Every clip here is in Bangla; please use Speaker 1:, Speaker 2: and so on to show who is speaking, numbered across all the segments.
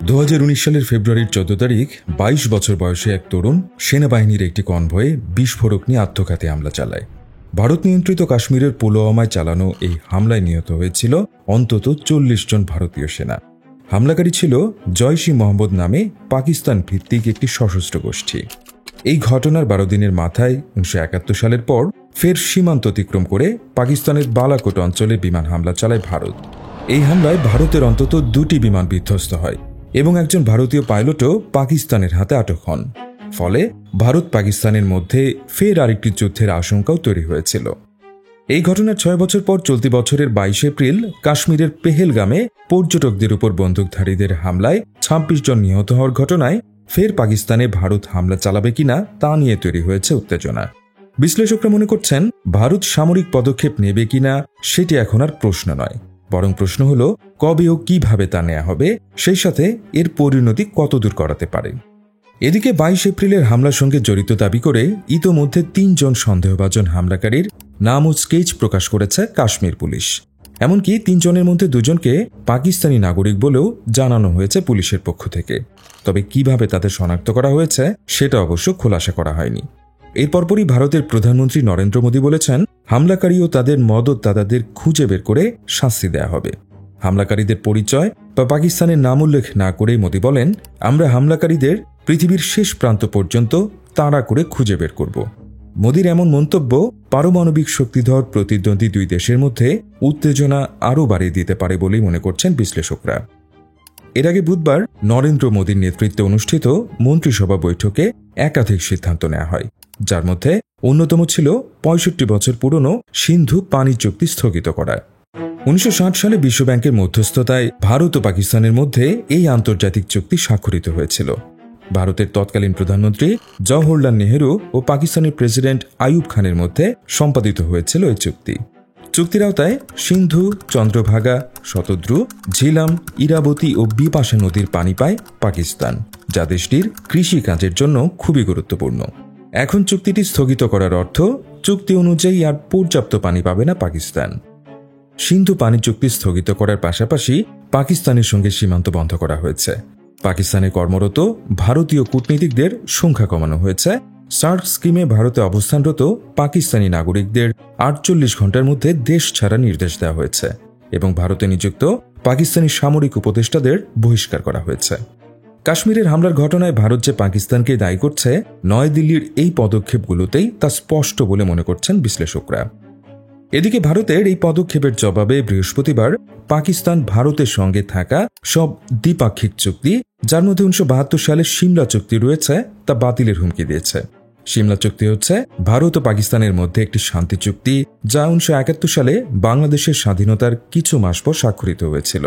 Speaker 1: 2019 সালের ফেব্রুয়ারির 14 তারিখ 22 বছর বয়সী এক তরুণ সেনাবাহিনীর একটি কনভয়ে বিস্ফোরক নিয়ে আত্মঘাতী হামলা চালায়। ভারত নিয়ন্ত্রিত কাশ্মীরের পুলওয়ামায় চালানো এই হামলায় নিহত হয়েছিল অন্তত 40 জন ভারতীয় সেনা। হামলাকারী ছিল জৈশ-ই-মোহাম্মদ নামে পাকিস্তান ভিত্তিক একটি সশস্ত্র গোষ্ঠী। এই ঘটনার 12 দিনের মাথায় 1971 সালের পর ফের সীমান্ত অতিক্রম করে পাকিস্তানের বালাকোট অঞ্চলে বিমান হামলা চালায় ভারত। এই হামলায় ভারতের অন্তত 2টি বিমান বিধ্বস্ত হয় এবং একজন ভারতীয় পাইলটও পাকিস্তানের হাতে আটক হন। ফলে ভারত পাকিস্তানের মধ্যে ফের আরেকটি যুদ্ধের আশঙ্কাও তৈরি হয়েছিল। এই ঘটনার 6 বছর পর চলতি বছরের 22 এপ্রিল কাশ্মীরের পেহেলগামে পর্যটকদের উপর বন্দুকধারীদের হামলায় 26 জন নিহত হওয়ার ঘটনায় ফের পাকিস্তানে ভারত হামলা চালাবে কিনা তা নিয়ে তৈরি হয়েছে উত্তেজনা। বিশ্লেষকরা মনে করছেন, ভারত সামরিক পদক্ষেপ নেবে কিনা সেটি এখন আর প্রশ্ন নয়, বরং প্রশ্ন হল কবে ও কিভাবে তা নেওয়া হবে, সেই সাথে এর পরিণতি কতদূর করাতে পারে। এদিকে 22 এপ্রিলের হামলার সঙ্গে জড়িত দাবি করে ইতোমধ্যে 3 জন সন্দেহভাজন হামলাকারীর নাম ও স্কেচ প্রকাশ করেছে কাশ্মীর পুলিশ। এমনকি 3 জনের মধ্যে 2 জনকে পাকিস্তানি নাগরিক বলেও জানানো হয়েছে পুলিশের পক্ষ থেকে। তবে কিভাবে তাদের শনাক্ত করা হয়েছে সেটা অবশ্য খোলাসা করা হয়নি। এর পরপরই ভারতের প্রধানমন্ত্রী নরেন্দ্র মোদী বলেছেন, হামলাকারী ও তাদের মদতদাতাদের খুঁজে বের করে শাস্তি দেয়া হবে। হামলাকারীদের পরিচয় বা পাকিস্তানের নাম উল্লেখ না করে মোদী বলেন, আমরা হামলাকারীদের পৃথিবীর শেষ প্রান্ত পর্যন্ত তাড়া করে খুঁজে বের করব। মোদীর এমন মন্তব্য পারমাণবিক শক্তিধর প্রতিদ্বন্দ্বী 2 দেশের মধ্যে উত্তেজনা আরও বাড়িয়ে দিতে পারে বলেই মনে করছেন বিশ্লেষকরা। এর আগে বুধবার নরেন্দ্র মোদীর নেতৃত্বে অনুষ্ঠিত মন্ত্রিসভা বৈঠকে একাধিক সিদ্ধান্ত নেওয়া হয়, যার মধ্যে অন্যতম ছিল 65 বছর পুরনো সিন্ধু পানি চুক্তি স্থগিত করা। 1960 সালে বিশ্বব্যাংকের মধ্যস্থতায় ভারত ও পাকিস্তানের মধ্যে এই আন্তর্জাতিক চুক্তি স্বাক্ষরিত হয়েছিল। ভারতের তৎকালীন প্রধানমন্ত্রী জওহরলাল নেহেরু ও পাকিস্তানের প্রেসিডেন্ট আইয়ুব খানের মধ্যে সম্পাদিত হয়েছিল এই চুক্তি। চুক্তির আওতায় সিন্ধু, চন্দ্রভাগা, শতদ্রু, ঝিলাম, ইরাবতী ও বিপাশা নদীর পানি পায় পাকিস্তান, যা দেশটির কৃষি কাজের জন্য খুবই গুরুত্বপূর্ণ। এখন চুক্তিটি স্থগিত করার অর্থ চুক্তি অনুযায়ী আর পর্যাপ্ত পানি পাবে না পাকিস্তান। সিন্ধু পানি চুক্তি স্থগিত করার পাশাপাশি পাকিস্তানের সঙ্গে সীমান্ত বন্ধ করা হয়েছে। পাকিস্তানে কর্মরত ভারতীয় কূটনীতিকদের সংখ্যা কমানো হয়েছে। সার্ক স্কিমে ভারতে অবস্থানরত পাকিস্তানি নাগরিকদের 48 ঘণ্টার মধ্যে দেশ ছাড়া নির্দেশ দেওয়া হয়েছে এবং ভারতে নিযুক্ত পাকিস্তানি সামরিক উপদেষ্টাদের বহিষ্কার করা হয়েছে। কাশ্মীরের হামলার ঘটনায় ভারত যে পাকিস্তানকে দায়ী করছে, নয়াদিল্লির এই পদক্ষেপগুলোতেই তা স্পষ্ট বলে মনে করছেন বিশ্লেষকরা। এদিকে ভারতের এই পদক্ষেপের জবাবে বৃহস্পতিবার পাকিস্তান ভারতের সঙ্গে থাকা সব দ্বিপাক্ষিক চুক্তি, যার মধ্যে 1972 সালের সিমলা চুক্তি রয়েছে, তা বাতিলের হুমকি দিয়েছে। সিমলা চুক্তি হচ্ছে ভারত ও পাকিস্তানের মধ্যে একটি শান্তি চুক্তি, যা 1971 সালে বাংলাদেশের স্বাধীনতার কিছু মাস পর স্বাক্ষরিত হয়েছিল।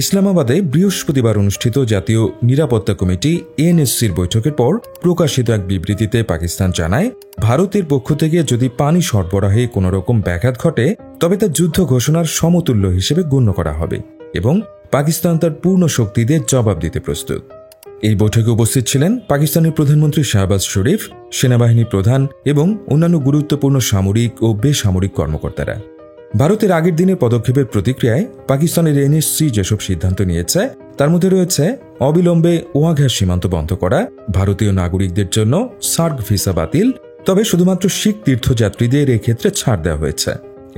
Speaker 1: ইসলামাবাদে বৃহস্পতিবার অনুষ্ঠিত জাতীয় নিরাপত্তা কমিটি এনএসসির বৈঠকের পর প্রকাশিত এক বিবৃতিতে পাকিস্তান জানায়, ভারতের পক্ষ থেকে যদি পানি সরবরাহে কোনো রকম ব্যাঘাত ঘটে তবে তা যুদ্ধ ঘোষণার সমতুল্য হিসেবে গণ্য করা হবে এবং পাকিস্তান তার পূর্ণ শক্তি দিয়ে জবাব দিতে প্রস্তুত। এই বৈঠকে উপস্থিত ছিলেন পাকিস্তানের প্রধানমন্ত্রী শাহবাজ শরীফ, সেনাবাহিনী প্রধান এবং অন্যান্য গুরুত্বপূর্ণ সামরিক ও বেসামরিক কর্মকর্তারা। ভারতের আগের দিনের পদক্ষেপের প্রতিক্রিয়ায় পাকিস্তানের এনএসসি যেসব সিদ্ধান্ত নিয়েছে তার মধ্যে রয়েছে অবিলম্বে ওয়াঘা সীমান্ত বন্ধ করা, ভারতীয় নাগরিকদের জন্য সার্ক ভিসা বাতিল, তবে শুধুমাত্র শিখ তীর্থযাত্রীদের এক্ষেত্রে ছাড় দেওয়া হয়েছে।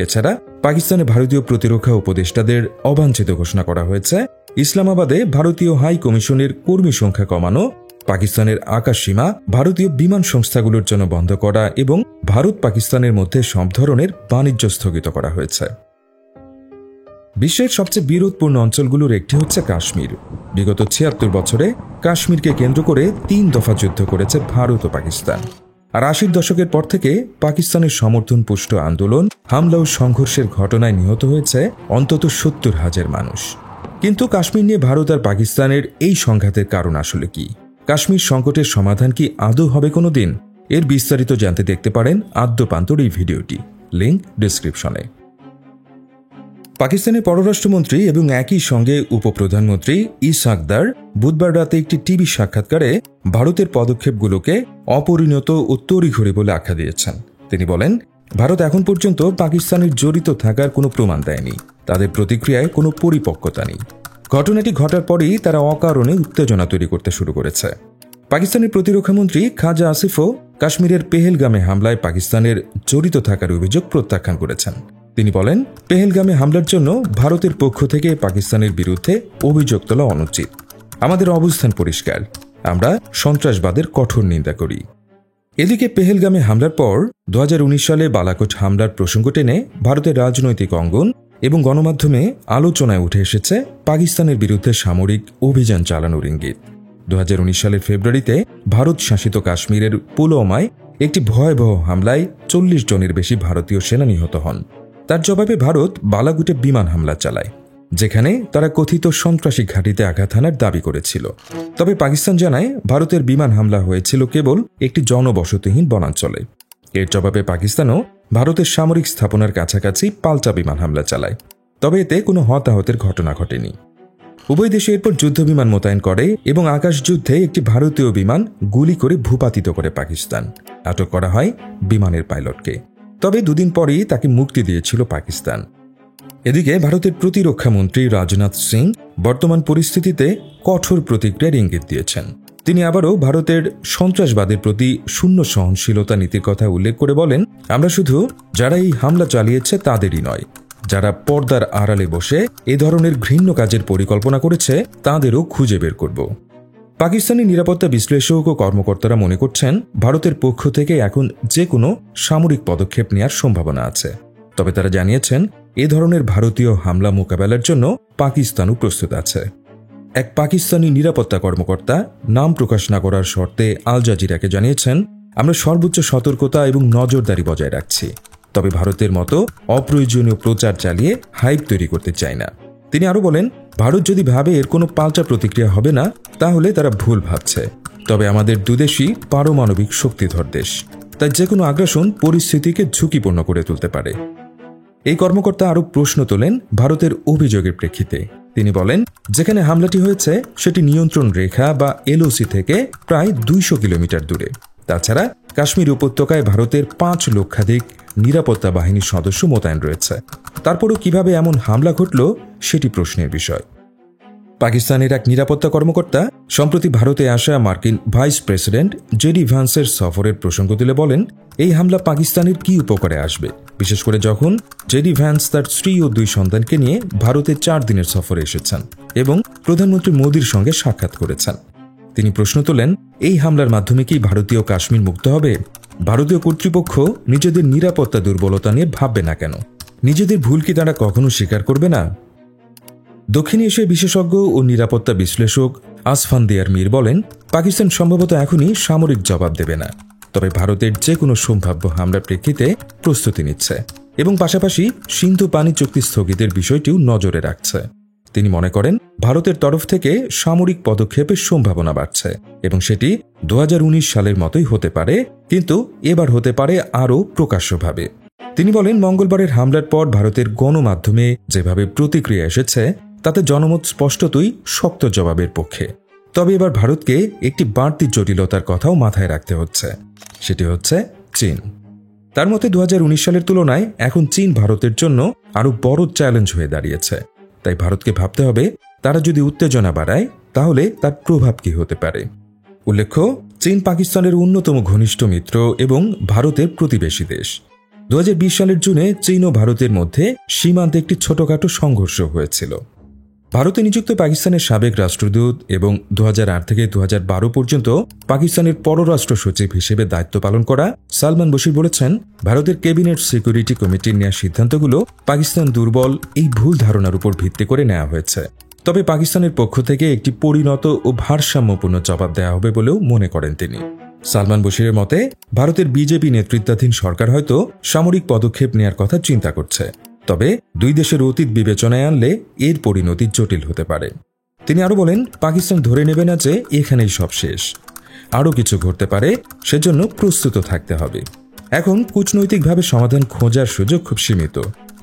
Speaker 1: এছাড়া পাকিস্তানে ভারতীয় প্রতিরক্ষা উপদেষ্টাদের অবাঞ্ছিত ঘোষণা করা হয়েছে, ইসলামাবাদে ভারতীয় হাই কমিশনের কর্মী সংখ্যা কমানো, পাকিস্তানের আকাশ সীমা ভারতীয় বিমান সংস্থাগুলোর জন্য বন্ধ করা এবং ভারত পাকিস্তানের মধ্যে সব ধরনের বাণিজ্য স্থগিত করা হয়েছে। বিশ্বের সবচেয়ে বিরোধপূর্ণ অঞ্চলগুলোর একটি হচ্ছে কাশ্মীর। বিগত 76 বছরে কাশ্মীরকে কেন্দ্র করে 3 দফা যুদ্ধ করেছে ভারত ও পাকিস্তান। আর 80 দশকের পর থেকে পাকিস্তানের সমর্থন পুষ্ট আন্দোলন, হামলা ও সংঘর্ষের ঘটনায় নিহত হয়েছে অন্তত 70,000 মানুষ। কিন্তু কাশ্মীর নিয়ে ভারত আর পাকিস্তানের এই সংঘাতের কারণ আসলে কি? কাশ্মীর সংকটের সমাধান কি আদৌ হবে কোনো দিন? এর বিস্তারিত জানতে দেখতে পারেন আদ্যপান্তর এই ভিডিওটি, লিঙ্ক ডেসক্রিপশনে। পাকিস্তানের পররাষ্ট্রমন্ত্রী এবং একই সঙ্গে উপপ্রধানমন্ত্রী ইসহাক দার বুধবার রাতে একটি টিভি সাক্ষাৎকারে ভারতের পদক্ষেপগুলোকে অপরিণত ও তড়িঘড়ি বলে আখ্যা দিয়েছেন। তিনি বলেন, ভারত এখন পর্যন্ত পাকিস্তানের জড়িত থাকার কোনো প্রমাণ দেয়নি, তাদের প্রতিক্রিয়ায় কোনো পরিপক্কতা নেই। ঘটনাটি ঘটার পরেই তারা অকারণে উত্তেজনা তৈরি করতে শুরু করেছে। পাকিস্তানের প্রতিরক্ষামন্ত্রী খাজা আসিফও কাশ্মীরের পেহেলগামে হামলায় পাকিস্তানের জড়িত থাকার অভিযোগ প্রত্যাখ্যান করেছেন। তিনি বলেন, পেহেলগামে হামলার জন্য ভারতের পক্ষ থেকে পাকিস্তানের বিরুদ্ধে অভিযোগ তোলা অনুচিত। আমাদের অবস্থান পরিষ্কার, আমরা সন্ত্রাসবাদের কঠোর নিন্দা করি। এদিকে পেহেলগামে হামলার পর 2019 সালে বালাকোট হামলার প্রসঙ্গ টেনে ভারতের রাজনৈতিক অঙ্গন এবং গণমাধ্যমে আলোচনায় উঠে এসেছে পাকিস্তানের বিরুদ্ধে সামরিক অভিযান চালানোর ইঙ্গিত। 2019 সালের ফেব্রুয়ারিতে ভারত শাসিত কাশ্মীরের পুলওয়ামায় একটি ভয়াবহ হামলায় 40 জনের বেশি ভারতীয় সেনা নিহত হন। তার জবাবে ভারত বালাকোটে বিমান হামলা চালায়, যেখানে তারা কথিত সন্ত্রাসী ঘাঁটিতে আঘাত হানার দাবি করেছিল। তবে পাকিস্তান জানায় ভারতের বিমান হামলা হয়েছিল কেবল একটি জনবসতিহীন বনাঞ্চলে। এর জবাবে পাকিস্তানও ভারতের সামরিক স্থাপনার কাছাকাছি পাল্টা বিমান হামলা চালায়, তবে এতে কোনো হতাহতের ঘটনা ঘটেনি। উভয় দেশে এরপর যুদ্ধবিমান মোতায়েন করে এবং আকাশ যুদ্ধে একটি ভারতীয় বিমান গুলি করে ভূপাতিত করে পাকিস্তান। আটক করা হয় বিমানের পাইলটকে, তবে দুদিন পরেই তাকে মুক্তি দিয়েছিল পাকিস্তান। এদিকে ভারতের প্রতিরক্ষা মন্ত্রী রাজনাথ সিং বর্তমান পরিস্থিতিতে কঠোর প্রতিক্রিয়ার ইঙ্গিত দিয়েছেন। তিনি আবারও ভারতের সন্ত্রাসবাদের প্রতি শূন্য সহনশীলতা নীতির কথা উল্লেখ করে বলেন, আমরা শুধু যারা এই হামলা চালিয়েছে তাদেরই নয়, যারা পর্দার আড়ালে বসে এ ধরনের ঘৃণ্য কাজের পরিকল্পনা করেছে তাদেরও খুঁজে বের করব। পাকিস্তানি নিরাপত্তা বিশ্লেষক ও কর্মকর্তারা মনে করছেন ভারতের পক্ষ থেকে এখন যে কোনো সামরিক পদক্ষেপ নেওয়ার সম্ভাবনা আছে। তবে তারা জানিয়েছেন এ ধরনের ভারতীয় হামলা মোকাবেলার জন্য পাকিস্তানও প্রস্তুত আছে। এক পাকিস্তানি নিরাপত্তা কর্মকর্তা নাম প্রকাশ না করার শর্তে আল জাজিরাকে জানিয়েছেন, আমরা সর্বোচ্চ সতর্কতা এবং নজরদারি বজায় রাখছি, তবে ভারতের মতো অপ্রয়োজনীয় প্রচার চালিয়ে হাইপ তৈরি করতে চাই না। তিনি আরও বলেন, ভারত যদি ভাবে এর কোনো পাল্টা প্রতিক্রিয়া হবে না, তাহলে তারা ভুল ভাবছে। তবে আমাদের দুদেশই পারমাণবিক শক্তিধর দেশ, তাই যে কোনো আগ্রাসন পরিস্থিতিকে ঝুঁকিপূর্ণ করে তুলতে পারে। এই কর্মকর্তা আরও প্রশ্ন তোলেন ভারতের অভিযোগের প্রেক্ষিতে। তিনি বলেন, যেখানে হামলাটি হয়েছে সেটি নিয়ন্ত্রণ রেখা বা এলওসি থেকে প্রায় 200 কিলোমিটার দূরে। তাছাড়া কাশ্মীর উপত্যকায় ভারতের 5 লক্ষাধিক নিরাপত্তা বাহিনীর সদস্য মোতায়েন রয়েছে। তারপরও কিভাবে এমন হামলা ঘটল সেটি প্রশ্নের বিষয়। পাকিস্তানের এক নিরাপত্তা কর্মকর্তা সম্প্রতি ভারতে আসা মার্কিন ভাইস প্রেসিডেন্ট জেডি ভ্যান্সের সফরের প্রসঙ্গ তুলে বলেন, এই হামলা পাকিস্তানের কি উপকারে আসবে, বিশেষ করে যখন জেডি ভ্যান্স তার স্ত্রী ও 2 সন্তানকে নিয়ে ভারতে 4 দিনের সফরে এসেছেন এবং প্রধানমন্ত্রী মোদির সঙ্গে সাক্ষাৎ করেছেন। তিনি প্রশ্ন তোলেন, এই হামলার মাধ্যমে কি ভারতীয় কাশ্মীর মুক্ত হবে? ভারতীয় কর্তৃপক্ষ নিজেদের নিরাপত্তা দুর্বলতা নিয়ে ভাববে না কেন? নিজেদের ভুল কি তারা কখনো স্বীকার করবে না? দক্ষিণ এশিয়ার বিশেষজ্ঞ ও নিরাপত্তা বিশ্লেষক আসফান্দিয়ার মীর বলেন, পাকিস্তান সম্ভবত এখনই সামরিক জবাব দেবে না, তবে ভারতের যে কোনো সম্ভাব্য হামলার প্রেক্ষিতে প্রস্তুতি নিচ্ছে এবং পাশাপাশি সিন্ধু পানি চুক্তি স্থগিতের বিষয়টিও নজরে রাখছে। তিনি মনে করেন ভারতের তরফ থেকে সামরিক পদক্ষেপের সম্ভাবনা বাড়ছে এবং সেটি 2019 সালের মতোই হতে পারে, কিন্তু এবার হতে পারে আরও প্রকাশ্যভাবে। তিনি বলেন, মঙ্গলবারের হামলার পর ভারতের গণমাধ্যমে যেভাবে প্রতিক্রিয়া এসেছে তাতে জনমত স্পষ্টতই শক্ত জবাবের পক্ষে। তবে এবার ভারতকে একটি বাড়তি জটিলতার কথাও মাথায় রাখতে হচ্ছে, সেটি হচ্ছে চীন। তার মতে 2019 সালের তুলনায় এখন চীন ভারতের জন্য আরও বড় চ্যালেঞ্জ হয়ে দাঁড়িয়েছে। তাই ভারতকে ভাবতে হবে, তারা যদি উত্তেজনা বাড়ায় তাহলে তার প্রভাব কি হতে পারে। উল্লেখ্য, চীন পাকিস্তানের অন্যতম ঘনিষ্ঠ মিত্র এবং ভারতের প্রতিবেশী দেশ। 2020 সালের জুনে চীন ও ভারতের মধ্যে সীমান্তে একটি ছোটখাটো সংঘর্ষ হয়েছিল। ভারতে নিযুক্ত পাকিস্তানের সাবেক রাষ্ট্রদূত এবং 2008 থেকে 2012 পর্যন্ত পাকিস্তানের পররাষ্ট্র সচিব হিসেবে দায়িত্ব পালন করা সালমান বশির বলেছেন, ভারতের ক্যাবিনেট সিকিউরিটি কমিটির নেওয়া সিদ্ধান্তগুলো পাকিস্তান দুর্বল এই ভুল ধারণার উপর ভিত্তি করে নেওয়া হয়েছে। তবে পাকিস্তানের পক্ষ থেকে একটি পরিণত ও ভারসাম্যপূর্ণ জবাব দেওয়া হবে বলেও মনে করেন তিনি। সালমান বশিরের মতে, ভারতের বিজেপি নেতৃত্বাধীন সরকার হয়তো সামরিক পদক্ষেপ নেওয়ার কথা চিন্তা করছে, তবে দুই দেশের অতীত বিবেচনায় আনলে এর পরিণতি জটিল হতে পারে। তিনি আরও বলেন, পাকিস্তান ধরে নেবে না যে এখানেই সব শেষ, আরও কিছু ঘটতে পারে, সেজন্য প্রস্তুত থাকতে হবে। এখন কূটনৈতিকভাবে সমাধান খোঁজার সুযোগ খুব সীমিত।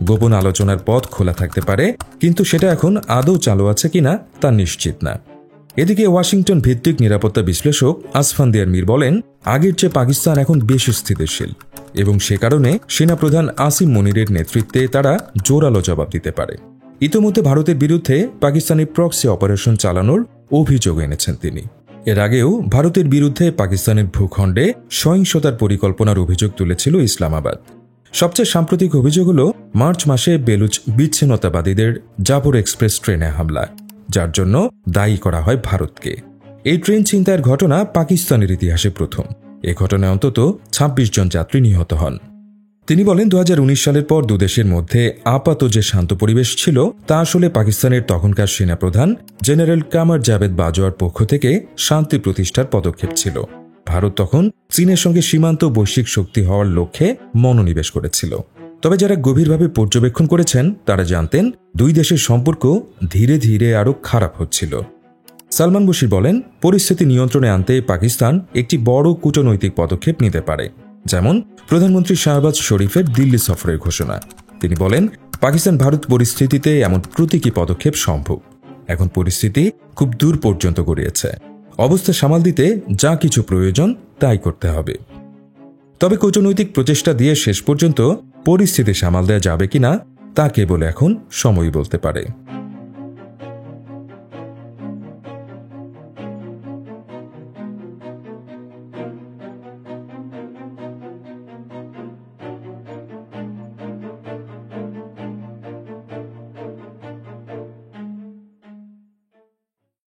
Speaker 1: গোপন আলোচনার পথ খোলা থাকতে পারে, কিন্তু সেটা এখন আদৌ চালু আছে কিনা তা নিশ্চিত না। এদিকে ওয়াশিংটন ভিত্তিক নিরাপত্তা বিশ্লেষক আসফান্দিয়ার মীর বলেন, আগের চেয়ে পাকিস্তান এখন বেশি স্থিতিশীল এবং সে কারণে সেনাপ্রধান আসিম মনিরের নেতৃত্বে তারা জোরালো জবাব দিতে পারে। ইতোমধ্যে ভারতের বিরুদ্ধে পাকিস্তানি প্রক্সি অপারেশন চালানোর অভিযোগ এনেছেন তিনি। এর আগেও ভারতের বিরুদ্ধে পাকিস্তানের ভূখণ্ডে সহিংসতার পরিকল্পনার অভিযোগ তুলেছিল ইসলামাবাদ। সবচেয়ে সাম্প্রতিক অভিযোগ হল মার্চ মাসে বেলুচ বিচ্ছিন্নতাবাদীদের জাফর এক্সপ্রেস ট্রেনে হামলা, যার জন্য দায়ী করা হয় ভারতকে। এই ট্রেন ছিনতাইয়ের ঘটনা পাকিস্তানের ইতিহাসে প্রথম। এ ঘটনায় অন্তত ২৬ জন যাত্রী নিহত হন। তিনি বলেন, ২০১৯ সালের পর দুদেশের মধ্যে আপাত যে শান্ত পরিবেশ ছিল তা আসলে পাকিস্তানের তখনকার সেনাপ্রধান জেনারেল কামার জাভেদ বাজওয়ার পক্ষ থেকে শান্তি প্রতিষ্ঠার পদক্ষেপ ছিল। ভারত তখন চীনের সঙ্গে সীমান্ত বৈশ্বিক শক্তি হওয়ার লক্ষ্যে মনোনিবেশ করেছিল। তবে যারা গভীরভাবে পর্যবেক্ষণ করেছেন তারা জানতেন দুই দেশের সম্পর্ক ধীরে ধীরে আরও খারাপ হচ্ছিল। সালমান বশির বলেন, পরিস্থিতি নিয়ন্ত্রণে আনতে পাকিস্তান একটি বড় কূটনৈতিক পদক্ষেপ নিতে পারে, যেমন প্রধানমন্ত্রী শাহবাজ শরীফের দিল্লি সফরের ঘোষণা। তিনি বলেন, পাকিস্তান ভারত পরিস্থিতিতে এমন প্রতীকী পদক্ষেপ সম্ভব। এখন পরিস্থিতি খুব দূর পর্যন্ত গড়িয়েছে। অবস্থা সামাল দিতে যা কিছু প্রয়োজন তাই করতে হবে। তবে কূটনৈতিক প্রচেষ্টা দিয়ে শেষ পর্যন্ত পরিস্থিতি সামাল দেওয়া যাবে কিনা তা কেবল এখন সময় বলতে পারে।